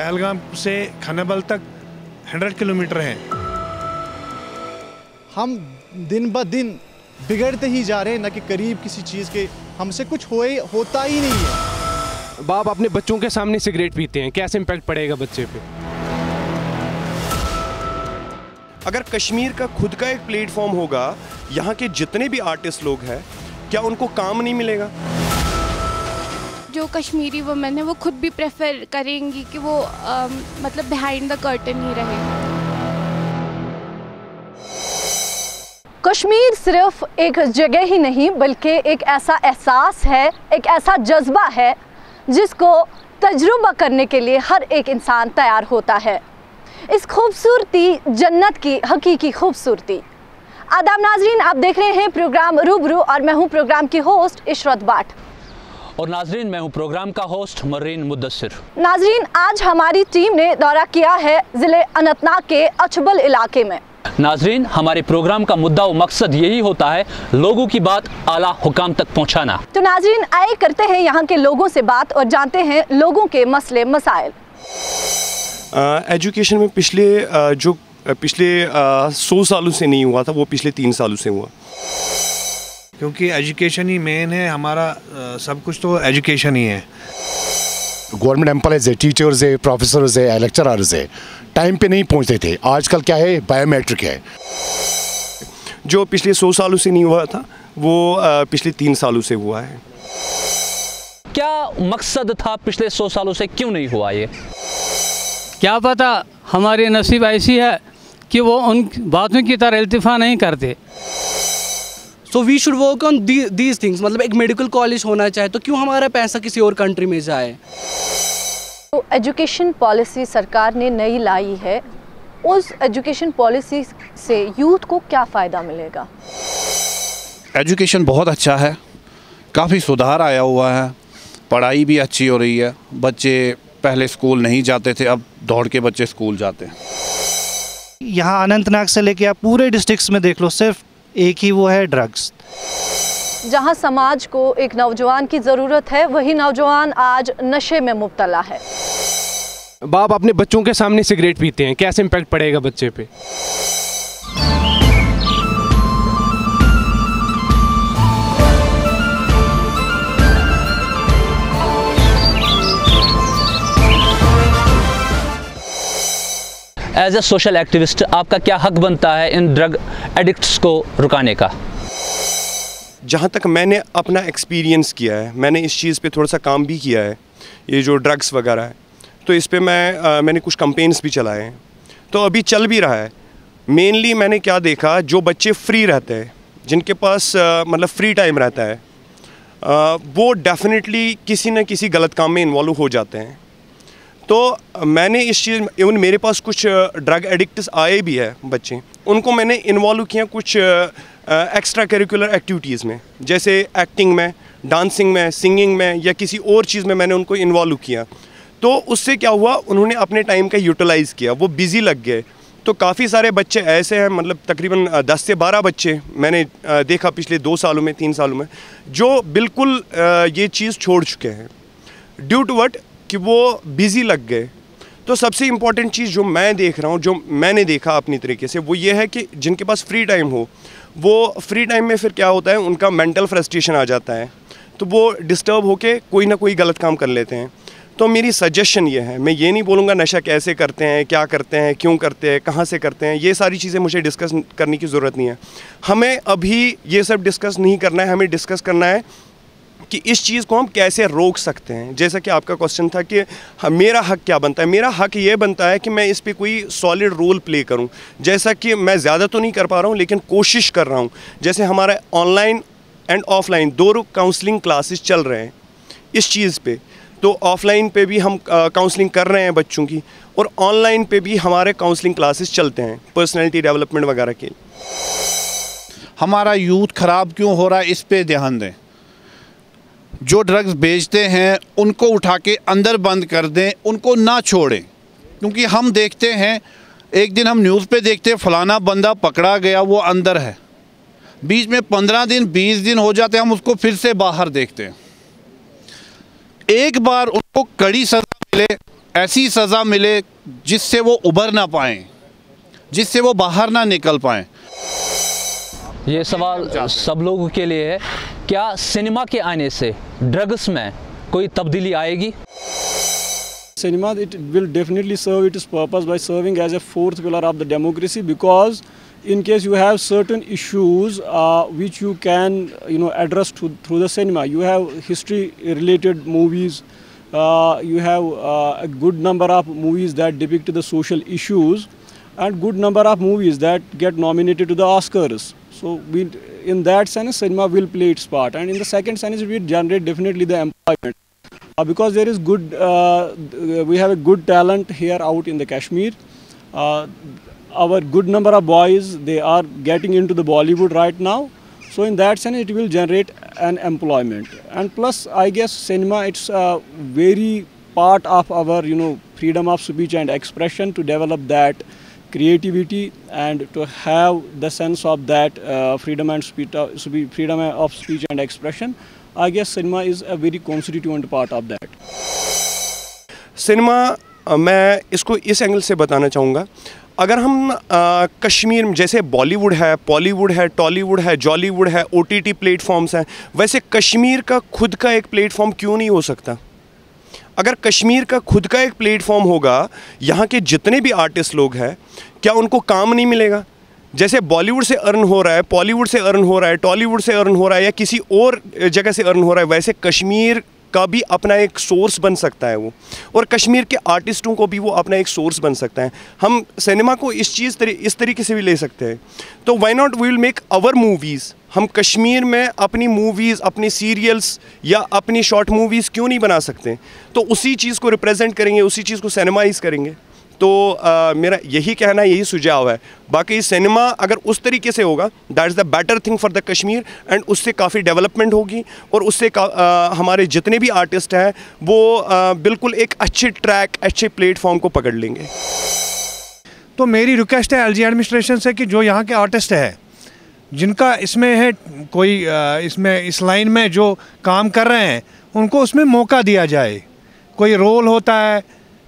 पहलगाम से खानाबल तक 100 किलोमीटर है। हम दिन ब दिन बिगड़ते ही जा रहे हैं, न कि करीब किसी चीज़ के हमसे कुछ होता ही नहीं है। बाप अपने बच्चों के सामने सिगरेट पीते हैं, कैसे इम्पैक्ट पड़ेगा बच्चे पे? अगर कश्मीर का खुद का एक प्लेटफॉर्म होगा, यहाँ के जितने भी आर्टिस्ट लोग हैं, क्या उनको काम नहीं मिलेगा? जो कश्मीरी वुमेन है वो खुद भी प्रेफर करेंगी कि वो मतलब बिहाइंड द कर्टन ही रहे। कश्मीर सिर्फ एक जगह ही नहीं बल्कि एक ऐसा एहसास है, एक ऐसा जज्बा है जिसको तजुर्बा करने के लिए हर एक इंसान तैयार होता है। इस खूबसूरती जन्नत की हकीकी खूबसूरती। आदाब नाजरीन, आप देख रहे हैं प्रोग्राम रूबरू और मैं हूं प्रोग्राम की होस्ट इशरत बाट। और नाजरीन, मैं हूं प्रोग्राम का होस्ट मर्रीन मुद्दस्सिर। नाजरीन, आज हमारी टीम ने दौरा किया है ज़िले अनंतनाग के अचबल इलाके में। नाजरीन, हमारे प्रोग्राम का मुद्दा व मकसद यही होता है लोगों की बात आला हुकाम तक पहुंचाना। तो नाजरीन, आए करते हैं यहाँ के लोगों से बात और जानते हैं लोगों के मसले मसाइल। एजुकेशन में पिछले 100 सालों से नहीं हुआ था, वो पिछले 3 सालों से हुआ। क्योंकि एजुकेशन ही मेन है हमारा, सब कुछ तो एजुकेशन ही है। गवर्नमेंट एम्प्लॉयज़ है, टीचर्स है, प्रोफेसर्स है, लेक्चरर्स है, टाइम पे नहीं पहुंचते थे। आजकल क्या है, बायोमेट्रिक है। जो पिछले 100 सालों से नहीं हुआ था वो पिछले 3 सालों से हुआ है। क्या मकसद था पिछले 100 सालों से, क्यों नहीं हुआ ये? क्या पता, हमारी नसीब ऐसी है कि वो उन बातों की तरह इल्तिफा नहीं करते। So we should work on these things. मतलब एक मेडिकल कॉलेज होना चाहे तो क्यों हमारा पैसा किसी और कंट्री में जाए? तो एजुकेशन पॉलिसी सरकार ने नई लाई है, उस एजुकेशन पॉलिसी से यूथ को क्या फ़ायदा मिलेगा? एजुकेशन बहुत अच्छा है, काफ़ी सुधार आया हुआ है, पढ़ाई भी अच्छी हो रही है। बच्चे पहले स्कूल नहीं जाते थे, अब दौड़ के बच्चे स्कूल जाते हैं। यहाँ अनंतनाग से लेके आप पूरे डिस्ट्रिक्ट्स में देख लो, सिर्फ एक ही वो है, ड्रग्स। जहाँ समाज को एक नौजवान की ज़रूरत है, वही नौजवान आज नशे में मुब्तला है। बाप अपने बच्चों के सामने सिगरेट पीते हैं, कैसे इम्पैक्ट पड़ेगा बच्चे पे? एज ए सोशल एक्टिविस्ट आपका क्या हक बनता है इन ड्रग एडिक्ट्स को रुकाने का? जहाँ तक मैंने अपना एक्सपीरियंस किया है, मैंने इस चीज़ पे थोड़ा सा काम भी किया है, ये जो ड्रग्स वगैरह है, तो इस पे मैंने कुछ कैंपेन्स भी चलाए हैं, तो अभी चल भी रहा है। मेनली मैंने क्या देखा, जो बच्चे फ्री रहते हैं, जिनके पास मतलब फ्री टाइम रहता है, वो डेफिनेटली किसी न किसी गलत काम में इन्वॉल्व हो जाते हैं। तो मैंने इस चीज़, इवन मेरे पास कुछ ड्रग एडिक्ट्स आए भी है बच्चे, उनको मैंने इन्वॉल्व किया कुछ एक्स्ट्रा करिकुलर एक्टिविटीज़ में, जैसे एक्टिंग में, डांसिंग में, सिंगिंग में या किसी और चीज़ में मैंने उनको इन्वॉल्व किया। तो उससे क्या हुआ, उन्होंने अपने टाइम का यूटिलाइज़ किया, वो बिज़ी लग गए। तो काफ़ी सारे बच्चे ऐसे हैं, मतलब तकरीबन 10 से 12 बच्चे मैंने देखा पिछले 2 सालों में, 3 सालों में, जो बिल्कुल ये चीज़ छोड़ चुके हैं ड्यू टू व्हाट, कि वो बिज़ी लग गए। तो सबसे इम्पॉर्टेंट चीज़ जो मैं देख रहा हूँ, जो मैंने देखा अपनी तरीके से, वो ये है कि जिनके पास फ्री टाइम हो, वो फ्री टाइम में फिर क्या होता है, उनका मेंटल फ्रस्ट्रेशन आ जाता है, तो वो डिस्टर्ब होके कोई ना कोई गलत काम कर लेते हैं। तो मेरी सजेशन ये है, मैं ये नहीं बोलूँगा नशा कैसे करते हैं, क्या करते हैं, क्यों करते हैं, कहाँ से करते हैं, ये सारी चीज़ें मुझे डिस्कस करने की ज़रूरत नहीं है। हमें अभी ये सब डिस्कस नहीं करना है, हमें डिस्कस करना है कि इस चीज़ को हम कैसे रोक सकते हैं। जैसा कि आपका क्वेश्चन था कि मेरा हक क्या बनता है, मेरा हक ये बनता है कि मैं इस पे कोई सॉलिड रोल प्ले करूं। जैसा कि मैं ज़्यादा तो नहीं कर पा रहा हूं, लेकिन कोशिश कर रहा हूं। जैसे हमारा ऑनलाइन एंड ऑफलाइन दोनों काउंसलिंग क्लासेस चल रहे हैं इस चीज़ पे, तो ऑफलाइन पे भी हम काउंसलिंग कर रहे हैं बच्चों की, और ऑनलाइन पे भी हमारे काउंसलिंग क्लासेस चलते हैं पर्सनैलिटी डेवलपमेंट वगैरह के। हमारा यूथ ख़राब क्यों हो रहा है, इस पे ध्यान दें। जो ड्रग्स बेचते हैं उनको उठा के अंदर बंद कर दें, उनको ना छोड़ें। क्योंकि हम देखते हैं, एक दिन हम न्यूज़ पे देखते हैं फलाना बंदा पकड़ा गया, वो अंदर है, बीच में 15 दिन 20 दिन हो जाते हैं, हम उसको फिर से बाहर देखते हैं। एक बार उनको कड़ी सज़ा मिले ऐसी सज़ा मिले जिससे वो उबर ना पाएँ, जिससे वो बाहर ना निकल पाएँ। ये सवाल सब लोगों के लिए है, क्या सिनेमा के आने से ड्रग्स में कोई तब्दीली आएगी? Cinema, it will definitely serve its purpose by serving as a fourth pillar of the democracy, because in case you have certain issues which you can address through the cinema. You have history related movies, you have a good number of movies that depict the social issues, and good number of movies that get nominated to the Oscars. So in that sense, cinema will play its part, and in the second sense, it will generate definitely the employment. Because there is good, we have a good talent here out in the Kashmir. Our good number of boys, they are getting into the Bollywood right now. So in that sense, it will generate an employment. And plus, I guess cinema, it's a very part of our, freedom of speech and expression, to develop that creativity and to have the sense of that freedom of speech and expression. I guess cinema is a very constituent part of that. Cinema मैं इसको इस angle से बताना चाहूँगा, अगर हम कश्मीर में जैसे बॉलीवुड है, पॉलीवुड है, टॉलीवुड है, जॉलीवुड है, OTT प्लेटफॉर्म्स हैं, वैसे कश्मीर का खुद का एक प्लेटफॉर्म क्यों नहीं हो सकता? अगर कश्मीर का खुद का एक प्लेटफॉर्म होगा, यहाँ के जितने भी आर्टिस्ट लोग हैं, क्या उनको काम नहीं मिलेगा? जैसे बॉलीवुड से अर्न हो रहा है, पॉलीवुड से अर्न हो रहा है, टॉलीवुड से अर्न हो रहा है, या किसी और जगह से अर्न हो रहा है, वैसे कश्मीर का भी अपना एक सोर्स बन सकता है वो, और कश्मीर के आर्टिस्टों को भी वो अपना एक सोर्स बन सकता है। हम सिनेमा को इस तरीके से भी ले सकते हैं। तो why not we will make our movies, हम कश्मीर में अपनी मूवीज़, अपनी सीरियल्स या अपनी शॉर्ट मूवीज़ क्यों नहीं बना सकते? तो उसी चीज़ को रिप्रेजेंट करेंगे, उसी चीज़ को सिनेमाइज़ करेंगे। तो मेरा यही कहना, यही सुझाव है। बाकी सिनेमा अगर उस तरीके से होगा, that is the better thing for the Kashmir, and उससे काफ़ी डेवलपमेंट होगी, और उससे हमारे जितने भी आर्टिस्ट हैं वो बिल्कुल एक अच्छे ट्रैक, अच्छे प्लेटफॉर्म को पकड़ लेंगे। तो मेरी रिक्वेस्ट है LG एडमिनिस्ट्रेशन से कि जो यहाँ के आर्टिस्ट हैं, जिनका इसमें है कोई इसमें इस लाइन में जो काम कर रहे हैं, उनको उसमें मौका दिया जाए। कोई रोल होता है,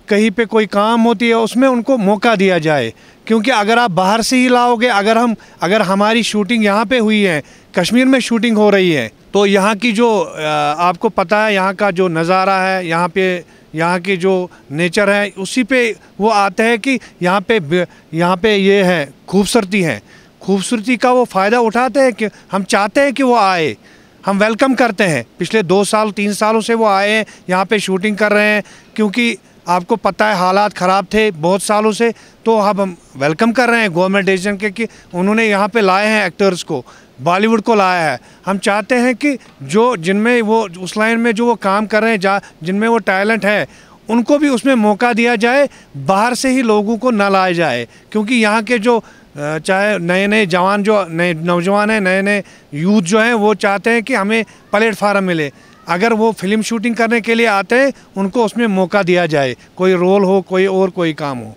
कहीं पे कोई काम होती है, उसमें उनको मौका दिया जाए। क्योंकि अगर आप बाहर से ही लाओगे, अगर हमारी शूटिंग यहाँ पे हुई है, कश्मीर में शूटिंग हो रही है, तो यहाँ की जो आपको पता है, यहाँ का जो नज़ारा है, यहाँ के जो नेचर है, उसी पे वो आते हैं कि यहाँ पे ये है खूबसूरती है, खूबसूरती का वो फ़ायदा उठाते हैं कि हम चाहते हैं कि वो आए, हम वेलकम करते हैं। पिछले 2 साल 3 सालों से वो आए हैं, यहाँ पे शूटिंग कर रहे हैं, क्योंकि आपको पता है हालात ख़राब थे बहुत सालों से। तो अब हम वेलकम कर रहे हैं गवर्नमेंट डिसीजन के कि उन्होंने यहाँ पे लाए हैं एक्टर्स को, बॉलीवुड को लाया है। हम चाहते हैं कि जिनमें वो उस लाइन में जो वो काम कर रहे हैं, जिनमें वो टैलेंट है, उनको भी उसमें मौका दिया जाए, बाहर से ही लोगों को ना लाया जाए। क्योंकि यहाँ के जो चाहे नए जवान, जो नए नौजवान हैं, नए यूथ जो हैं, वो चाहते हैं कि हमें प्लेटफार्म मिले। अगर वो फिल्म शूटिंग करने के लिए आते हैं, उनको उसमें मौका दिया जाए, कोई रोल हो, कोई काम हो।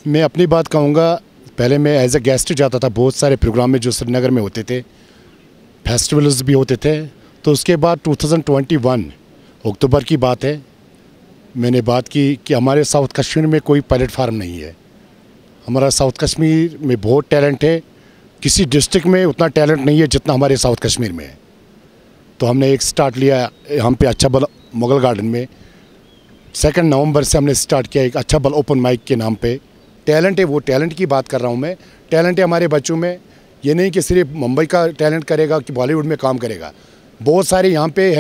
मैं अपनी बात कहूँगा, पहले मैं एज ए गेस्ट जाता था बहुत सारे प्रोग्राम में जो श्रीनगर में होते थे, फेस्टिवल्स भी होते थे। तो उसके बाद 2021 अक्टूबर की बात है, मैंने बात की कि हमारे साउथ कश्मीर में कोई प्लेटफार्म नहीं है। हमारा साउथ कश्मीर में बहुत टैलेंट है, किसी डिस्ट्रिक्ट में उतना टैलेंट नहीं है जितना हमारे साउथ कश्मीर में है। तो हमने एक स्टार्ट लिया यहाँ पे अच्छा बल मुगल गार्डन में, 2 नवंबर से हमने स्टार्ट किया एक अच्छा बल ओपन माइक के नाम पे। टैलेंट है, वो टैलेंट की बात कर रहा हूँ मैं। टैलेंट है हमारे बच्चों में, ये नहीं कि सिर्फ मुंबई का टैलेंट करेगा कि बॉलीवुड में काम करेगा। बहुत सारे यहाँ पे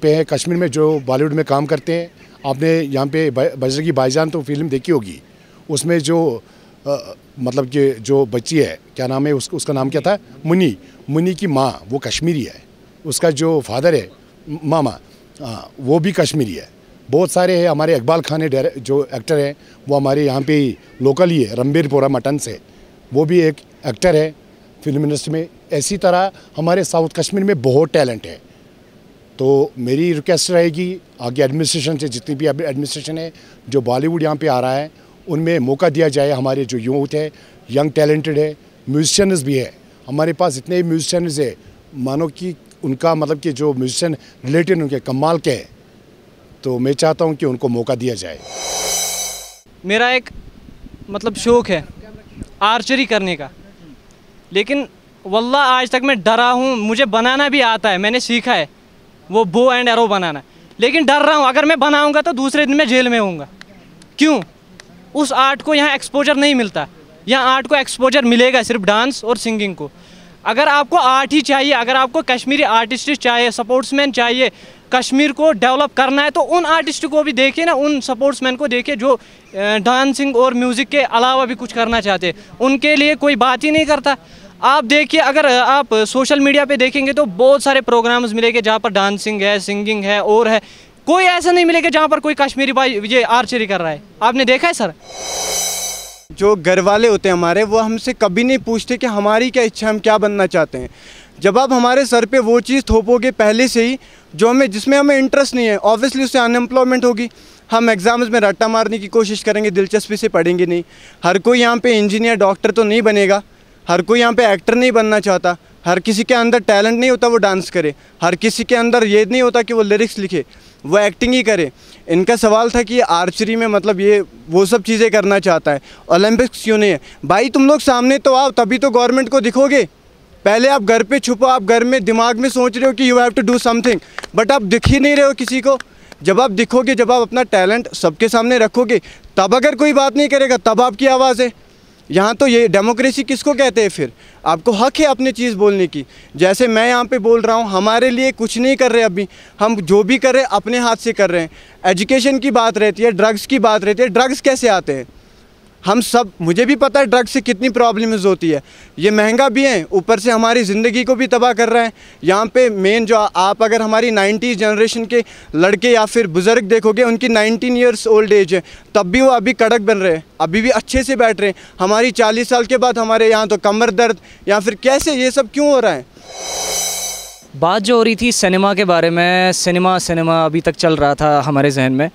हैं कश्मीर में जो बॉलीवुड में काम करते हैं। आपने यहाँ पे बजरंगी भाईजान तो फिल्म देखी होगी, उसमें जो मतलब कि जो बच्ची है, क्या नाम है उसका नाम क्या था, मुनी की माँ वो कश्मीरी है, उसका जो फादर है मामा वो भी कश्मीरी है। बहुत सारे हैं, हमारे इकबाल खान है जो एक्टर है, वो हमारे यहाँ पे लोकल ही है, रणबीरपुरा मटन से, वो भी एक एक्टर है फिल्म इंडस्ट्री में। इसी तरह हमारे साउथ कश्मीर में बहुत टैलेंट है। तो मेरी रिक्वेस्ट रहेगी आगे एडमिनिस्ट्रेशन से, जितनी भी एडमिनिस्ट्रेशन है जो बॉलीवुड यहाँ पे आ रहा है, उनमें मौका दिया जाए। हमारे जो यूथ है, यंग टैलेंटेड है, म्यूजिशियंस भी है, हमारे पास इतने म्यूजिशियंस है, मानो कि उनका मतलब कि जो म्यूजिशियन रिलेटेड उनके कमाल के है। तो मैं चाहता हूँ कि उनको मौका दिया जाए। मेरा एक मतलब शौक़ है आर्चरी करने का, लेकिन वल्लाह आज तक मैं डरा हूँ। मुझे बनाना भी आता है, मैंने सीखा है वो बो एंड एरो बनाना, लेकिन डर रहा हूँ अगर मैं बनाऊँगा तो दूसरे दिन मैं जेल में होऊंगा। क्यों? उस आर्ट को यहाँ एक्सपोजर नहीं मिलता। यहाँ आर्ट को एक्सपोजर मिलेगा सिर्फ डांस और सिंगिंग को। अगर आपको आर्ट ही चाहिए, अगर आपको कश्मीरी आर्टिस्ट चाहिए, सपोर्ट्समैन चाहिए, कश्मीर को डेवलप करना है, तो उन आर्टिस्ट को भी देखिए ना, उन सपोर्ट्समैन को देखिए जो डांसिंग और म्यूज़िक के अलावा भी कुछ करना चाहते हैं। उनके लिए कोई बात ही नहीं करता। आप देखिए, अगर आप सोशल मीडिया पे देखेंगे तो बहुत सारे प्रोग्राम्स मिलेंगे जहाँ पर डांसिंग है, सिंगिंग है और है। कोई ऐसा नहीं मिलेगा जहाँ पर कोई कश्मीरी भाई ये आर्चरी कर रहा है। आपने देखा है सर? जो घर वाले होते हैं हमारे, वो हमसे कभी नहीं पूछते कि हमारी क्या इच्छा, हम क्या बनना चाहते हैं। जब आप हमारे सर पे वो चीज़ थोपोगे पहले से ही जो जिसमें हमें इंटरेस्ट नहीं है, ऑब्वियसली उससे अनएम्प्लॉयमेंट होगी। हम एग्ज़ाम्स में रट्टा मारने की कोशिश करेंगे, दिलचस्पी से पढ़ेंगे नहीं। हर कोई यहाँ पे इंजीनियर डॉक्टर तो नहीं बनेगा, हर कोई यहाँ पे एक्टर नहीं बनना चाहता। हर किसी के अंदर टैलेंट नहीं होता वो डांस करे, हर किसी के अंदर ये नहीं होता कि वो लिरिक्स लिखे, वो एक्टिंग ही करे। इनका सवाल था कि आर्चरी में मतलब ये वो सब चीज़ें करना चाहता है, ओलंपिक्स क्यों नहीं है? भाई तुम लोग सामने तो आओ, तभी तो गवर्नमेंट को दिखोगे। पहले आप घर पे छुपो, आप घर में दिमाग में सोच रहे हो कि you have to do something, but आप दिख ही नहीं रहे हो किसी को। जब आप दिखोगे, जब आप अपना टैलेंट सबके सामने रखोगे, तब अगर कोई बात नहीं करेगा तब आपकी आवाज़ है। यहाँ तो ये डेमोक्रेसी किसको कहते हैं? फिर आपको हक है अपनी चीज़ बोलने की। जैसे मैं यहाँ पे बोल रहा हूँ, हमारे लिए कुछ नहीं कर रहे अभी, हम जो भी कर रहे हैं अपने हाथ से कर रहे हैं। एजुकेशन की बात रहती है, ड्रग्स की बात रहती है। ड्रग्स कैसे आते हैं? हम सब, मुझे भी पता है ड्रग्स से कितनी प्रॉब्लम्स होती है। ये महंगा भी है, ऊपर से हमारी ज़िंदगी को भी तबाह कर रहा है। यहाँ पे मेन जो आप अगर हमारी 90s जनरेशन के लड़के या फिर बुज़ुर्ग देखोगे, उनकी 19 ईयर्स ओल्ड एज है, तब भी वो अभी कड़क बन रहे हैं, अभी भी अच्छे से बैठ रहे हैं। हमारी 40 साल के बाद हमारे यहाँ तो कमर दर्द या फिर कैसे, ये सब क्यों हो रहा है? बात जो हो रही थी सिनेमा के बारे में, सिनेमा अभी तक चल रहा था हमारे जहन में।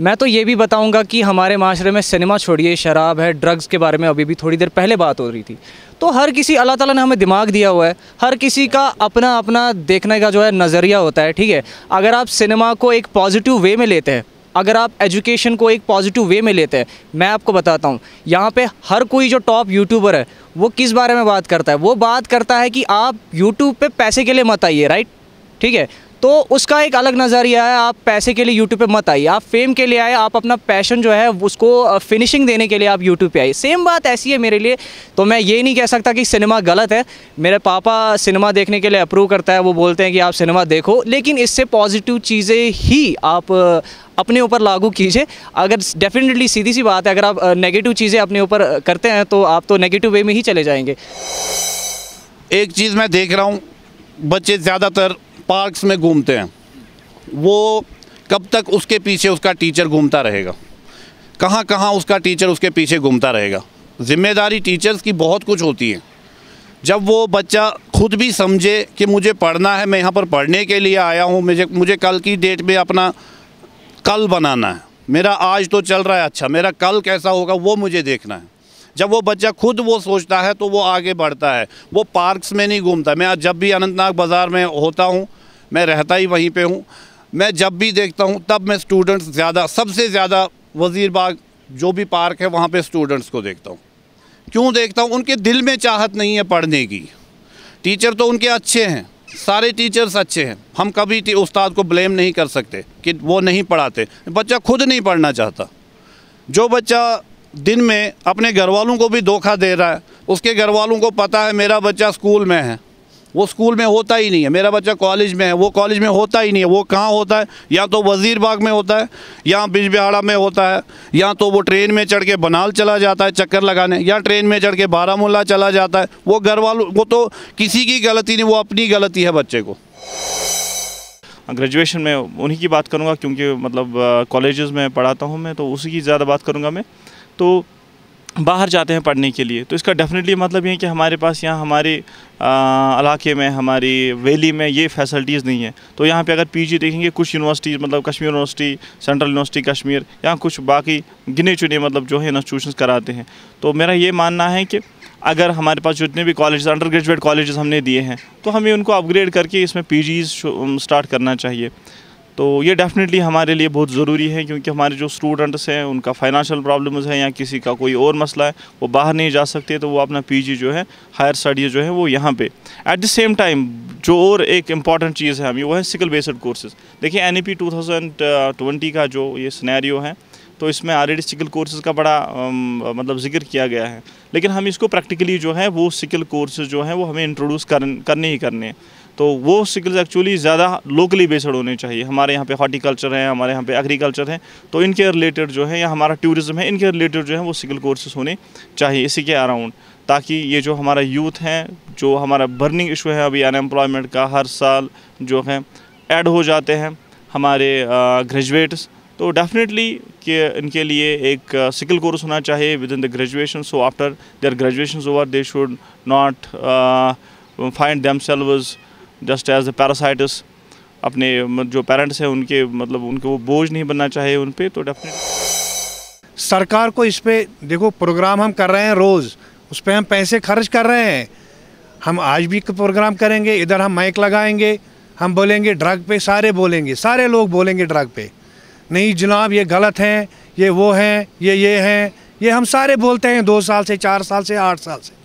मैं तो ये भी बताऊंगा कि हमारे माशरे में सिनेमा छोड़िए, शराब है, ड्रग्स के बारे में अभी भी थोड़ी देर पहले बात हो रही थी। तो हर किसी, अल्लाह ताला ने हमें दिमाग दिया हुआ है, हर किसी का अपना अपना देखने का जो है नज़रिया होता है, ठीक है। अगर आप सिनेमा को एक पॉजिटिव वे में लेते हैं, अगर आप एजुकेशन को एक पॉजिटिव वे में लेते हैं, मैं आपको बताता हूँ, यहाँ पे हर कोई जो टॉप यूट्यूबर है वो किस बारे में बात करता है? वो बात करता है कि आप यूट्यूब पे पैसे के लिए मत आइए, राइट, ठीक है। तो उसका एक अलग नज़रिया है, आप पैसे के लिए यूट्यूब पे मत आइए, आप फेम के लिए आए, आप अपना पैशन जो है उसको फिनिशिंग देने के लिए आप यूट्यूब पे आइए। सेम बात ऐसी है मेरे लिए। तो मैं ये नहीं कह सकता कि सिनेमा गलत है। मेरे पापा सिनेमा देखने के लिए अप्रूव करता है, वो बोलते हैं कि आप सिनेमा देखो, लेकिन इससे पॉजिटिव चीज़ें ही आप अपने ऊपर लागू कीजिए। अगर डेफिनेटली सीधी सी बात है, अगर आप नेगेटिव चीज़ें अपने ऊपर करते हैं तो आप तो नेगेटिव वे में ही चले जाएंगे। एक चीज़ मैं देख रहा हूँ, बच्चे ज़्यादातर पार्क्स में घूमते हैं। वो कब तक उसके पीछे उसका टीचर घूमता रहेगा? कहाँ कहाँ उसका टीचर उसके पीछे घूमता रहेगा? ज़िम्मेदारी टीचर्स की बहुत कुछ होती है। जब वो बच्चा खुद भी समझे कि मुझे पढ़ना है, मैं यहाँ पर पढ़ने के लिए आया हूँ, मुझे कल की डेट में अपना कल बनाना है, मेरा आज तो चल रहा है, अच्छा मेरा कल कैसा होगा वो मुझे देखना है। जब वो बच्चा खुद वो सोचता है तो वो आगे बढ़ता है। वो पार्क्स में नहीं घूमता। मैं जब भी अनंतनाग बाज़ार में होता हूँ, मैं रहता ही वहीं पे हूँ, मैं जब भी देखता हूँ तब मैं स्टूडेंट्स ज़्यादा, सबसे ज़्यादा वज़ीर बाग जो भी पार्क है वहाँ पे स्टूडेंट्स को देखता हूँ। क्यों देखता हूँ? उनके दिल में चाहत नहीं है पढ़ने की। टीचर तो उनके अच्छे हैं, सारे टीचर्स अच्छे हैं, हम कभी उस्ताद को ब्लेम नहीं कर सकते कि वो नहीं पढ़ाते। बच्चा खुद नहीं पढ़ना चाहता। जो बच्चा दिन में अपने घर वालों को भी धोखा दे रहा है, उसके घर वालों को पता है मेरा बच्चा स्कूल में है, वो स्कूल में होता ही नहीं है। मेरा बच्चा कॉलेज में है, वो कॉलेज में होता ही नहीं है। वो कहाँ होता है? या तो वज़ीर बाग में होता है, या बिजबिहाड़ा में होता है, या तो वो ट्रेन में चढ़ के बनाल चला जाता है चक्कर लगाने, या ट्रेन में चढ़ के बारामूला चला जाता है। वो घर वालों, वो तो किसी की गलती नहीं, वो अपनी गलती है बच्चे को। ग्रेजुएशन में उन्हीं की बात करूँगा, क्योंकि मतलब कॉलेजेस में पढ़ाता हूँ मैं, तो उसी की ज़्यादा बात करूँगा मैं। तो बाहर जाते हैं पढ़ने के लिए, तो इसका डेफिनेटली मतलब ये है कि हमारे पास यहाँ हमारे इलाके में, हमारी वैली में ये फैसिलिटीज़ नहीं है। तो यहाँ पे अगर पीजी देखेंगे, कुछ यूनिवर्सिटीज़ मतलब Kashmir university, central university Kashmir, यहाँ कुछ बाकी गिने चुने मतलब जो है इंस्टीट्यूशंस कराते हैं। तो मेरा ये मानना है कि अगर हमारे पास जितने भी कॉलेज, अंडर ग्रेजुएट कॉलेजेस हमने दिए हैं, तो हमें उनको अपग्रेड करके इसमें पीजीज़ स्टार्ट करना चाहिए। तो ये डेफिनेटली हमारे लिए बहुत ज़रूरी है, क्योंकि हमारे जो स्टूडेंट्स हैं उनका फाइनेंशियल प्रॉब्लम्स है या किसी का कोई और मसला है, वो बाहर नहीं जा सकते, तो वो अपना पीजी जो है, हायर स्टडीज़ जो है वो यहाँ पे। एट द सेम टाइम जो और एक इम्पॉर्टेंट चीज़ है हमें, वो है स्किल बेस्ड कोर्सेज। देखिए NEP 2020 का जो ये सिनेरियो है, तो इसमें ऑलरेडी स्किल कोर्सेज़ का बड़ा मतलब जिक्र किया गया है, लेकिन हम इसको प्रैक्टिकली जो है वो स्किल कोर्सेज जो हैं वो हमें इंट्रोड्यूस करने ही करने हैं। तो वो स्किल्स एक्चुअली ज़्यादा लोकली बेस्ड होने चाहिए। हमारे यहाँ पे हॉर्टिकल्चर है, हमारे यहाँ पे एग्रीकल्चर है, तो इनके रिलेटेड जो है, या हमारा टूरिज़्म है, इनके रिलेटेड जो है वो स्किल कोर्सेज होने चाहिए इसी के अराउंड, ताकि ये जो हमारा यूथ है, जो हमारा बर्निंग इशू है अभी अनएम्प्लॉयमेंट का, हर साल जो है ऐड हो जाते हैं हमारे ग्रेजुएट्स, तो डेफिनेटली कि इनके लिए एक स्किल कोर्स होना चाहिए within the graduation. So after their graduation over they should not find themselves just as the parasites. अपने जो पेरेंट्स हैं उनके मतलब उनको वो बोझ नहीं बनना चाहिए उन पे। तो डेफिनेटली सरकार को इस पे देखो, प्रोग्राम हम कर रहे हैं रोज़, उस पर हम पैसे खर्च कर रहे हैं। हम आज भी प्रोग्राम करेंगे, इधर हम माइक लगाएंगे, हम बोलेंगे ड्रग पे, सारे बोलेंगे, सारे लोग बोलेंगे ड्रग पे, नहीं जनाब ये गलत है, ये वो हैं, ये हैं, ये हम सारे बोलते हैं 2 साल से, 4 साल से, 8 साल से।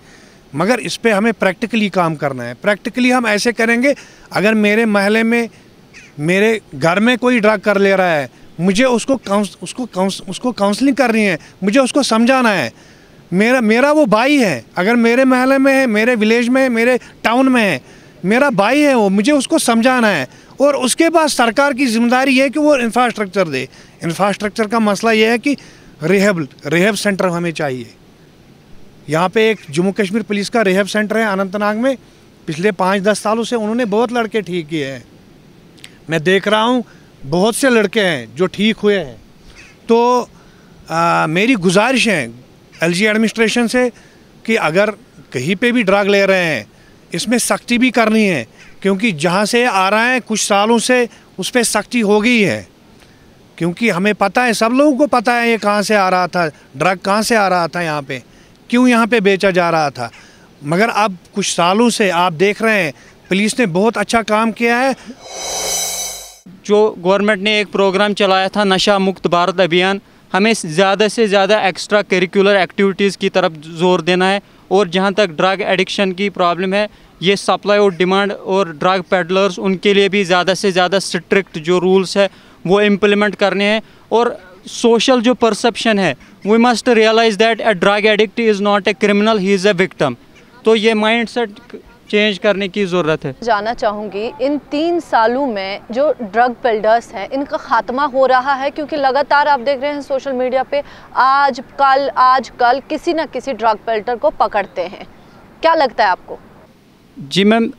मगर इस पे हमें प्रैक्टिकली काम करना है। प्रैक्टिकली हम ऐसे करेंगे, अगर मेरे महल्ले में, मेरे घर में कोई ड्रग कर ले रहा है, मुझे उसको काउंसलिंग करनी है, मुझे उसको समझाना है। मेरा वो भाई है, अगर मेरे महल्ले में है, मेरे विलेज में है, मेरे टाउन में है, मेरा भाई है वो, मुझे उसको समझाना है। और उसके बाद सरकार की जिम्मेदारी है कि वो इंफ्रास्ट्रक्चर दे। इंफ्रास्ट्रक्चर का मसला ये है कि रिहैब सेंटर हमें चाहिए। यहाँ पे एक जम्मू कश्मीर पुलिस का रिहैब सेंटर है अनंतनाग में, पिछले 5-10 सालों से उन्होंने बहुत लड़के ठीक किए हैं। मैं देख रहा हूँ बहुत से लड़के हैं जो ठीक हुए हैं। तो मेरी गुजारिश है LG एडमिनिस्ट्रेशन से कि अगर कहीं पे भी ड्रग ले रहे हैं, इसमें सख्ती भी करनी है, क्योंकि जहाँ से आ रहा है कुछ सालों से उस पर सख्ती हो गई है। क्योंकि हमें पता है, सब लोगों को पता है ये कहाँ से आ रहा था, ड्रग कहाँ से आ रहा था, यहाँ पे क्यों यहाँ पे बेचा जा रहा था। मगर अब कुछ सालों से आप देख रहे हैं पुलिस ने बहुत अच्छा काम किया है। जो गवर्नमेंट ने एक प्रोग्राम चलाया था नशा मुक्त भारत अभियान, हमें ज़्यादा से ज़्यादा एक्स्ट्रा करिकुलर एक्टिविटीज़ की तरफ जोर देना है। और जहाँ तक ड्रग एडिक्शन की प्रॉब्लम है, ये सप्लाई और डिमांड और ड्रग पेडलर्स, उनके लिए भी ज़्यादा से ज़्यादा स्ट्रिक्ट जो रूल्स है वो इम्प्लीमेंट करने हैं। और सोशल जो परसेप्शन है, we must realise that a drug addict is not a criminal, he is a victim. तो ये माइंडसेट चेंज करने की ज़रूरत है। जानना चाहूँगी, इन 3 सालों में जो ड्रग पेडलर्स हैं इनका खात्मा हो रहा है? क्योंकि लगातार आप देख रहे हैं सोशल मीडिया पे आज कल किसी न किसी ड्रग पेडलर को पकड़ते हैं। क्या लगता है आपको? जी मैम,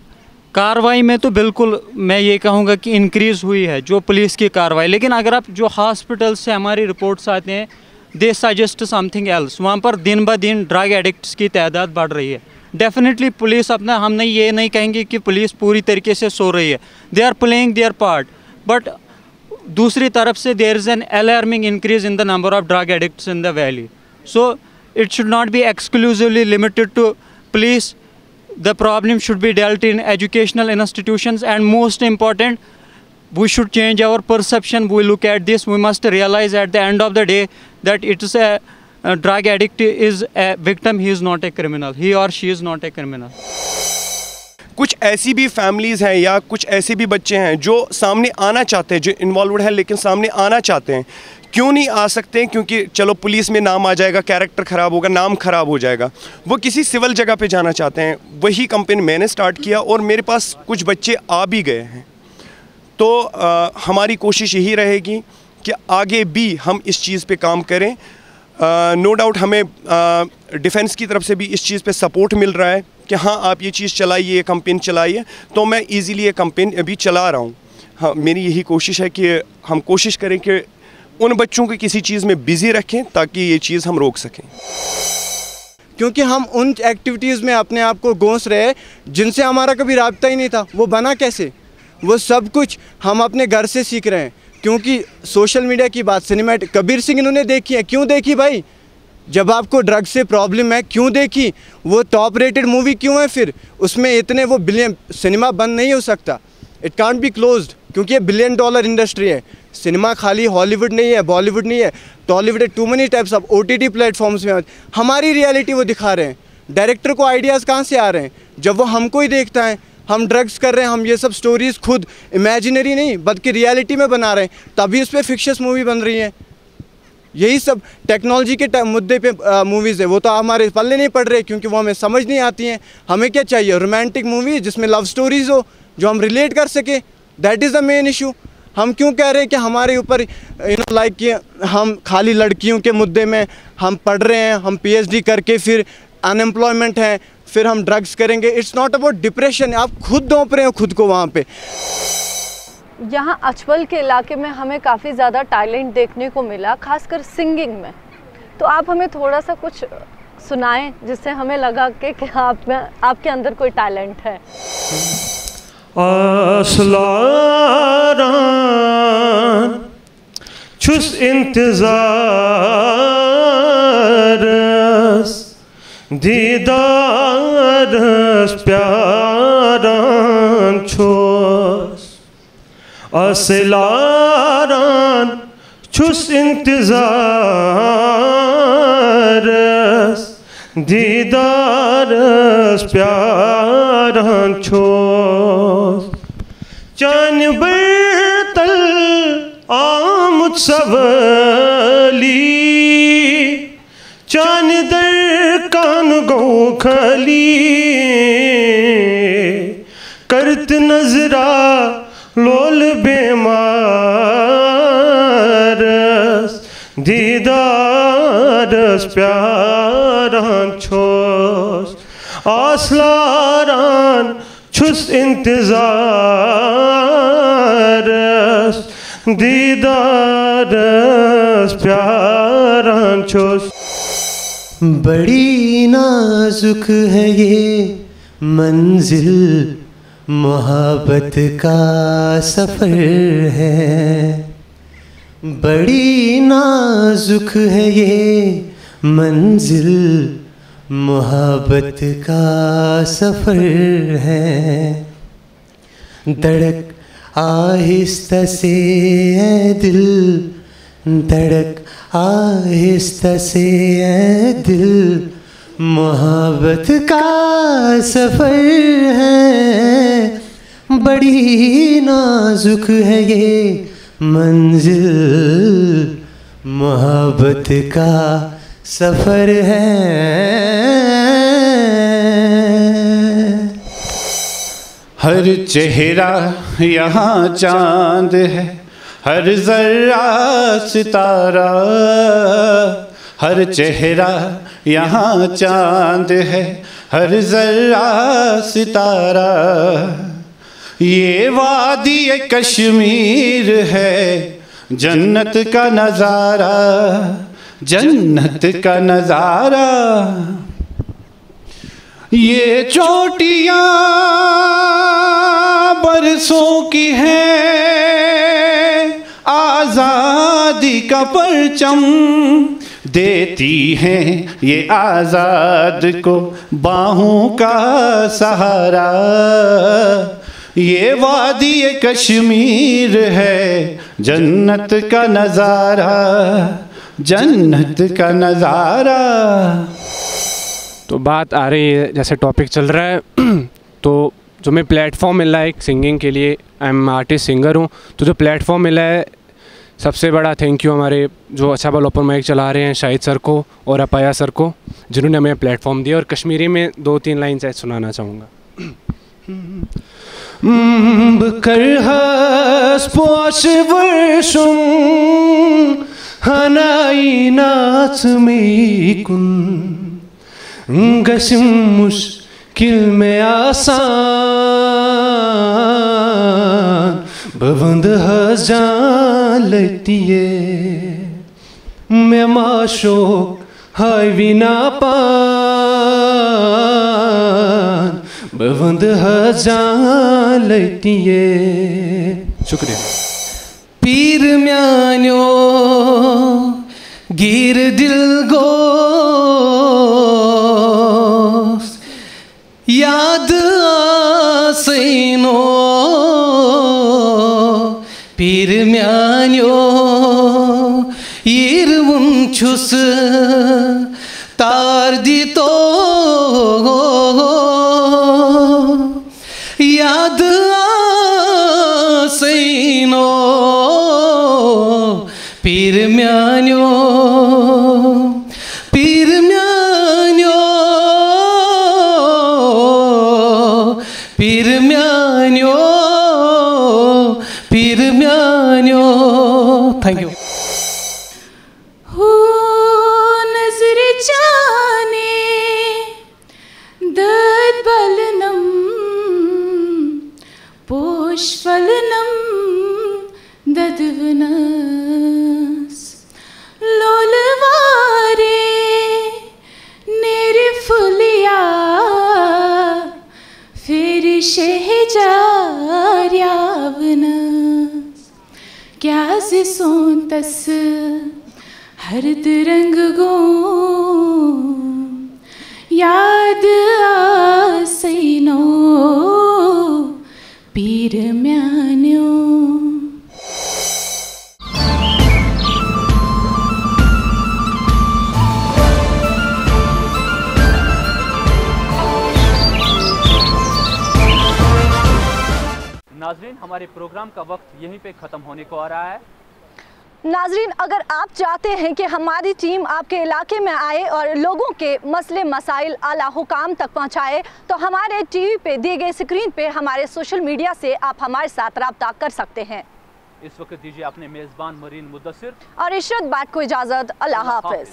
कार्रवाई में तो बिल्कुल मैं ये कहूँगा कि इंक्रीज़ हुई है जो पुलिस की कार्रवाई, लेकिन अगर आप जो हॉस्पिटल से हमारी रिपोर्ट्स आते हैं, दे सजेस्ट समथिंग एल्स। वहाँ पर दिन ब दिन ड्रग एडिक्ट्स की तादाद बढ़ रही है। डेफिनेटली पुलिस अपना, हम नहीं ये नहीं कहेंगे कि पुलिस पूरी तरीके से सो रही है, they are playing their part, but दूसरी तरफ से there is an alarming increase in the number of drug addicts in the valley. So it should not be exclusively limited to police. The problem should be dealt in educational institutions, and most important, we should change our perception. We look at this, we must realize at the end of the day that it is a drug addict is a victim, he is not a criminal, he or she is not a criminal. कुछ ऐसी भी families हैं या कुछ ऐसे भी बच्चे हैं जो सामने आना चाहते हैं, जो इन्वॉल्वड है लेकिन सामने आना चाहते हैं। क्यों नहीं आ सकते हैं? क्योंकि चलो पुलिस में नाम आ जाएगा, कैरेक्टर ख़राब होगा, नाम ख़राब हो जाएगा। वो किसी सिविल जगह पे जाना चाहते हैं। वही कंपेन मैंने स्टार्ट किया और मेरे पास कुछ बच्चे आ भी गए हैं। तो हमारी कोशिश यही रहेगी कि आगे भी हम इस चीज़ पे काम करें। नो डाउट हमें डिफेंस की तरफ से भी इस चीज़ पे सपोर्ट मिल रहा है कि हाँ आप ये चीज़ चलाइए, ये कंपेन चलाइए। तो मैं ईज़िली ये कंपेन अभी चला रहा हूँ। हाँ, मेरी यही कोशिश है कि हम कोशिश करें कि उन बच्चों को किसी चीज़ में बिज़ी रखें ताकि ये चीज़ हम रोक सकें। क्योंकि हम उन एक्टिविटीज़ में अपने आप को घोंस रहे हैं जिनसे हमारा कभी राब्ता ही नहीं था। वो बना कैसे? वो सब कुछ हम अपने घर से सीख रहे हैं। क्योंकि सोशल मीडिया की बात, सिनेमैटिक कबीर सिंह इन्होंने देखी है। क्यों देखी भाई? जब आपको ड्रग से प्रॉब्लम है, क्यों देखी? वो टॉप रेटेड मूवी क्यों है? फिर उसमें इतने वो बिलियन, सिनेमा बंद नहीं हो सकता, इट कांट बी क्लोज्ड। क्योंकि ये $1 बिलियन इंडस्ट्री है। सिनेमा खाली हॉलीवुड नहीं है, बॉलीवुड नहीं है, टॉलीवुड है, too many types of OTT platforms में हमारी रियलिटी वो दिखा रहे हैं। डायरेक्टर को आइडियाज़ कहाँ से आ रहे हैं? जब वो हमको ही देखता है, हम ड्रग्स कर रहे हैं, हम ये सब स्टोरीज़ खुद इमेजिनरी नहीं बल्कि रियलिटी में बना रहे हैं, तभी उस पर फिक्शस मूवी बन रही है। यही सब टेक्नोलॉजी के मुद्दे पे मूवीज़ है, वो तो हमारे पल्ले नहीं पड़ रहे क्योंकि वो हमें समझ नहीं आती हैं। हमें क्या चाहिए? रोमांटिक मूवी जिसमें लव स्टोरीज़ हो, जो हम रिलेट कर सके। That is the main issue. हम क्यों कह रहे हैं कि हमारे ऊपर लाइक कि हम खाली लड़कियों के मुद्दे में हम पढ़ रहे हैं, हम PhD करके फिर अनएम्प्लॉयमेंट हैं, फिर हम ड्रग्स करेंगे। इट्स नॉट अबाउट डिप्रेशन, आप खुद दौंप रहे हो खुद को वहाँ पे। यहाँ अचवल के इलाके में हमें काफ़ी ज़्यादा टैलेंट देखने को मिला, खासकर सिंगिंग में। तो आप हमें थोड़ा सा कुछ सुनाएं जिससे हमें लगा कि आपके अंदर कोई टैलेंट है। आसलारान छुस इंतज़ारस दीदारस प्यारान छुस आसलारान छुस इंतज़ारस दीदारस प्यारान छुस चान बर्तल आमुद सवली चान दर कान गो खली करत नजरा लोल बेमारस दीदारस प्यारान छुस आसलारान छुस इंतज़ारस दीदारस प्यारान छुस। बड़ी नाजुक है ये मंजिल, मोहब्बत का सफ़र है। बड़ी नाजुक है ये मंजिल, मोहब्बत का सफ़र है। धड़क आहिस्ता से ऐ दिल, धड़क आहिस्ता से ऐ दिल, मोहब्बत का सफ़र है। बड़ी नाजुक है ये मंजिल, मोहब्बत का सफ़र है। हर चेहरा यहाँ चांद है, हर जर्रा सितारा। हर चेहरा यहाँ चांद है, हर जर्रा सितारा। ये वादी कश्मीर है, जन्नत का नज़ारा, जन्नत का नज़ारा। ये चोटियाँ बरसों की हैं, आज़ादी का परचम देती हैं ये आज़ाद को बाहों का सहारा। ये वादी कश्मीर है, जन्नत का नज़ारा, जन्नत का नज़ारा। तो बात आ रही है, जैसे टॉपिक चल रहा है तो जो मैं प्लेटफॉर्म मिला है एक सिंगिंग के लिए, आई एम आर्टिस्ट सिंगर हूँ, तो जो प्लेटफॉर्म मिला है सबसे बड़ा थैंक यू हमारे जो अच्छा बल ओपन माइक चला रहे हैं शाहिद सर को और अपाया सर को, जिन्होंने हमें प्लेटफॉर्म दिया। और कश्मीरी में 2-3 लाइन से सुनाना चाहूँगा। बकरहास पोश वर्षुम हनाई नाच में कुन गसिम मुश्किल में आसान बवंद हजान लेती है मैं माशोक हाय विना पान बवंद हजान लेती है। शुक्रिया। पीर म्यान्यो गिर दिल गोस याद आसैनो पीर म्यान्यो यीरवुन छुस तार दी तो याद आसैनो पीर म्यान्यो पीर म्यान्यो पीर म्यान्यो पीर म्यान्यो। Thank you. हो नजर जाने दद बलनम पोषफलनम ददवनस लोलवारे नेरफुलिया फिर शहजार्यावनस क्या से सोंतस हर रंग गो याद आसैनो पीर म्यान्यो। नाजरीन, हमारे प्रोग्राम का वक्त यहीं पे ख़त्म होने को आ रहा है। नाजरीन, अगर आप चाहते हैं कि हमारी टीम आपके इलाके में आए और लोगों के मसले मसाइल आला हुकाम तक पहुंचाए, तो हमारे टीवी पे दिए गए स्क्रीन पे हमारे सोशल मीडिया से आप हमारे साथ रब्ता कर सकते हैं। इस वक्त दीजिए अपने मेज़बान मरीन मुद्दसिर और इशरत बाट को इजाज़त। अल्लाह हाफ़िज़।